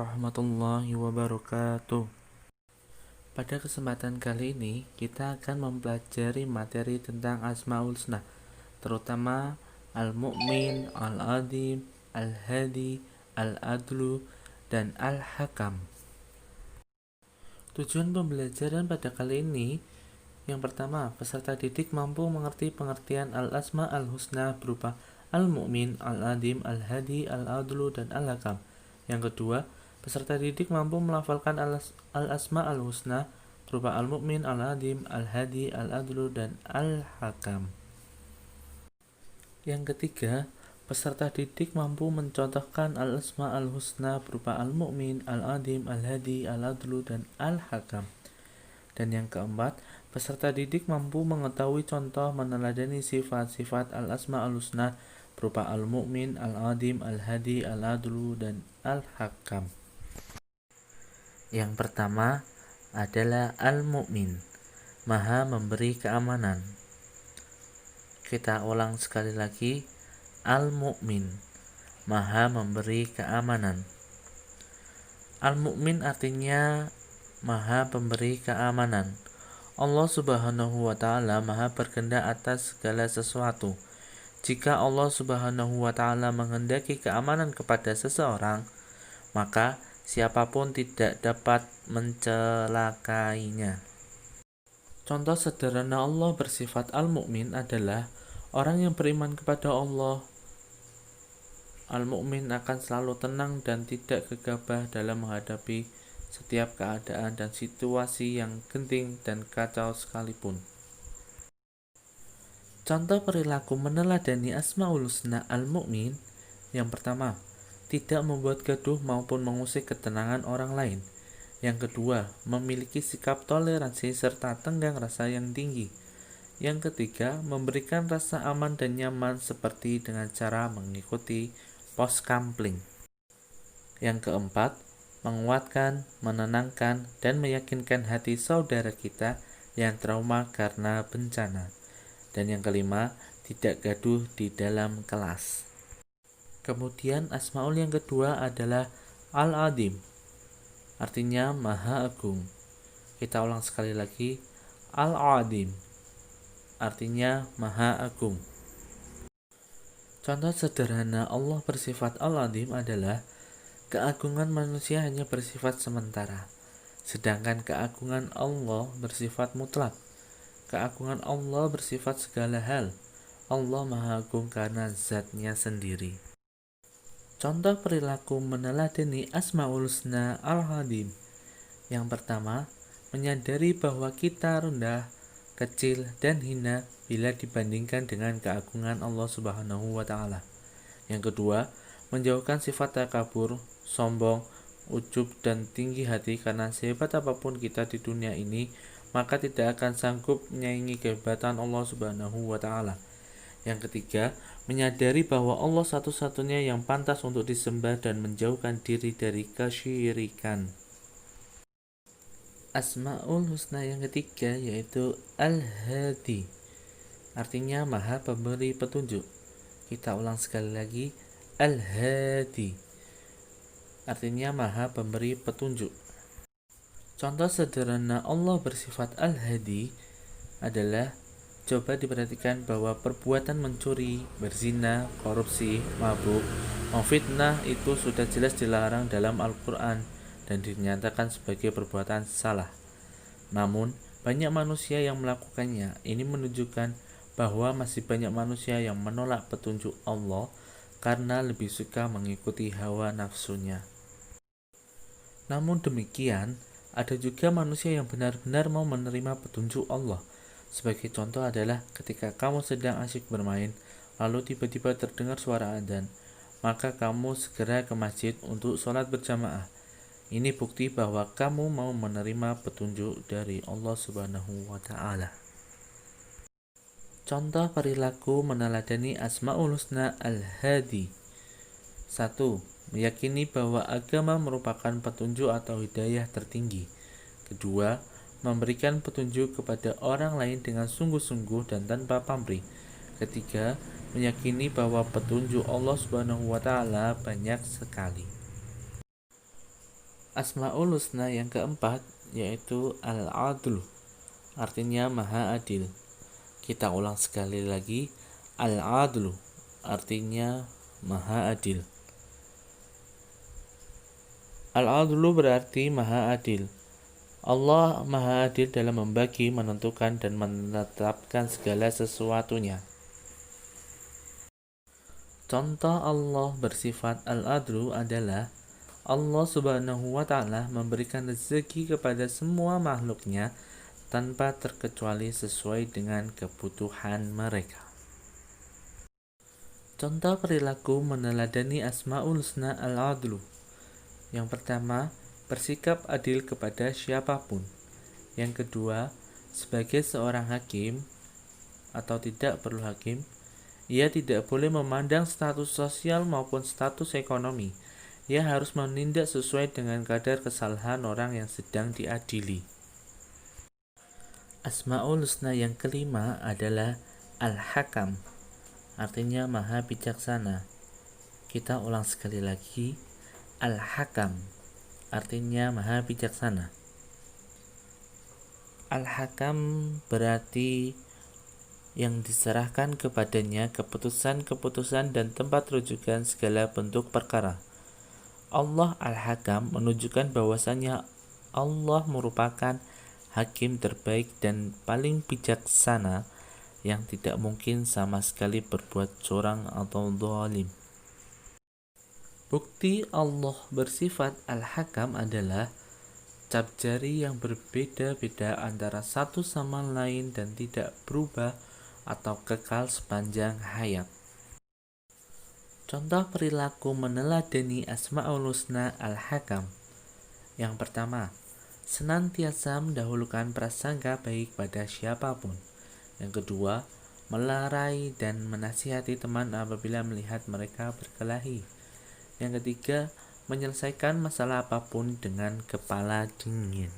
warahmatullahi wabarakatuh. Pada kesempatan kali ini, kita akan mempelajari materi tentang Asmaul Husna, terutama Al-Mu'min, Al-Adim, Al-Hadi, Al-Adlu, dan Al-Hakam. Tujuan pembelajaran pada kali ini, yang pertama, peserta didik mampu mengerti pengertian Al-Asma Al-Husna berupa Al-Mu'min, Al-Adim, Al-Hadi, Al-Adlu, dan Al-Hakam. Yang kedua, peserta didik mampu melafalkan Al-Asma Al-Husna berupa Al-Mu'min, Al-Adim, Al-Hadi, Al-Adlu, dan Al-Hakam. Yang ketiga, peserta didik mampu mencontohkan Al-Asma Al-Husna berupa Al-Mu'min, Al-Adim, Al-Hadi, Al-Adlu, dan Al-Hakam. Dan yang keempat, peserta didik mampu mengetahui contoh meneladani sifat-sifat Al-Asma Al-Husna berupa Al-Mu'min, Al-Adim, Al-Hadi, Al-Adlu, dan Al-Hakam. Yang pertama adalah Al-Mu'min, Maha memberi keamanan. Kita ulang sekali lagi, Al-Mu'min, Maha memberi keamanan. Al-Mu'min artinya Maha pemberi keamanan. Allah Subhanahu wa Ta'ala Maha berkehendak atas segala sesuatu. Jika Allah Subhanahu wa Ta'ala menghendaki keamanan kepada seseorang, maka siapapun tidak dapat mencelakainya. Contoh sederhana Allah bersifat Al-Mu'min adalah orang yang beriman kepada Allah. Al-Mu'min akan selalu tenang dan tidak gegabah dalam menghadapi setiap keadaan dan situasi yang genting dan kacau sekalipun. Contoh perilaku meneladani Asmaul Husna Al-Mu'min. Yang pertama, tidak membuat gaduh maupun mengusik ketenangan orang lain. Yang kedua, memiliki sikap toleransi serta tenggang rasa yang tinggi. Yang ketiga, memberikan rasa aman dan nyaman seperti dengan cara mengikuti pos kampling. Yang keempat, menguatkan, menenangkan, dan meyakinkan hati saudara kita yang trauma karena bencana. Dan yang kelima, tidak gaduh di dalam kelas. Kemudian Asmaul yang kedua adalah Al-Adim, artinya Maha Agung. Kita ulang sekali lagi, Al-Adim, artinya Maha Agung. Contoh sederhana Allah bersifat Al-Adim adalah keagungan manusia hanya bersifat sementara, sedangkan keagungan Allah bersifat mutlak. Keagungan Allah bersifat segala hal. Allah Maha Agung karena zatnya sendiri. Contoh perilaku meneladani Asmaul Husna Al-Hadim. Yang pertama, menyadari bahwa kita rendah, kecil, dan hina bila dibandingkan dengan keagungan Allah Subhanahu wa Ta'ala. Yang kedua, menjauhkan sifat takabur, sombong, ujub, dan tinggi hati karena sehebat apapun kita di dunia ini, maka tidak akan sanggup menyaingi kehebatan Allah Subhanahu wa Ta'ala. Yang ketiga, menyadari bahwa Allah satu-satunya yang pantas untuk disembah dan menjauhkan diri dari kesyirikan. Asmaul Husna yang ketiga yaitu Al-Hadi, artinya Maha Pemberi Petunjuk. Kita ulang sekali lagi, Al-Hadi, artinya Maha Pemberi Petunjuk. Contoh sederhana Allah bersifat Al-Hadi adalah, coba diperhatikan bahwa perbuatan mencuri, berzina, korupsi, mabuk, memfitnah itu sudah jelas dilarang dalam Al-Quran dan dinyatakan sebagai perbuatan salah. Namun, banyak manusia yang melakukannya. Ini menunjukkan bahwa masih banyak manusia yang menolak petunjuk Allah karena lebih suka mengikuti hawa nafsunya. Namun demikian, ada juga manusia yang benar-benar mau menerima petunjuk Allah. Sebagai contoh adalah ketika kamu sedang asyik bermain, lalu tiba-tiba terdengar suara adzan, maka kamu segera ke masjid untuk sholat berjamaah. Ini bukti bahwa kamu mau menerima petunjuk dari Allah Subhanahu wa Ta'ala. Contoh perilaku meneladani Asmaul Husna Al-Hadi. 1. Meyakini bahwa agama merupakan petunjuk atau hidayah tertinggi. Kedua, memberikan petunjuk kepada orang lain dengan sungguh-sungguh dan tanpa pamrih. Ketiga, meyakini bahwa petunjuk Allah Subhanahu wa Ta'ala banyak sekali. Asmaul Husna yang keempat yaitu Al-Adlu, artinya Maha Adil. Kita ulang sekali lagi, Al-Adlu, artinya Maha Adil. Al-Adlu berarti Maha Adil. Allah Maha Adil dalam membagi, menentukan, dan menetapkan segala sesuatunya. Contoh Allah bersifat Al-Adlu adalah Allah Subhanahu wa Ta'ala memberikan rezeki kepada semua makhluknya tanpa terkecuali sesuai dengan kebutuhan mereka. Contoh perilaku meneladani Asmaul Husna Al-Adlu. Yang pertama, bersikap adil kepada siapapun. Yang kedua, sebagai seorang hakim atau tidak perlu hakim, ia tidak boleh memandang status sosial maupun status ekonomi. Ia harus menindak sesuai dengan kadar kesalahan orang yang sedang diadili. Asmaul Husna yang kelima adalah Al-Hakam, artinya Maha Bijaksana. Kita ulang sekali lagi, Al-Hakam, artinya Maha Bijaksana. Al-Hakam berarti yang diserahkan kepadanya keputusan-keputusan dan tempat rujukan segala bentuk perkara. Allah Al-Hakam menunjukkan bahwasannya Allah merupakan hakim terbaik dan paling bijaksana yang tidak mungkin sama sekali berbuat curang atau zalim. Bukti Allah bersifat Al-Hakam adalah cap jari yang berbeda-beda antara satu sama lain dan tidak berubah atau kekal sepanjang hayat. Contoh perilaku meneladani Asmaul Husna Al-Hakam. Yang pertama, senantiasa mendahulukan prasangka baik pada siapapun. Yang kedua, melerai dan menasihati teman apabila melihat mereka berkelahi. Yang ketiga, menyelesaikan masalah apapun dengan kepala dingin.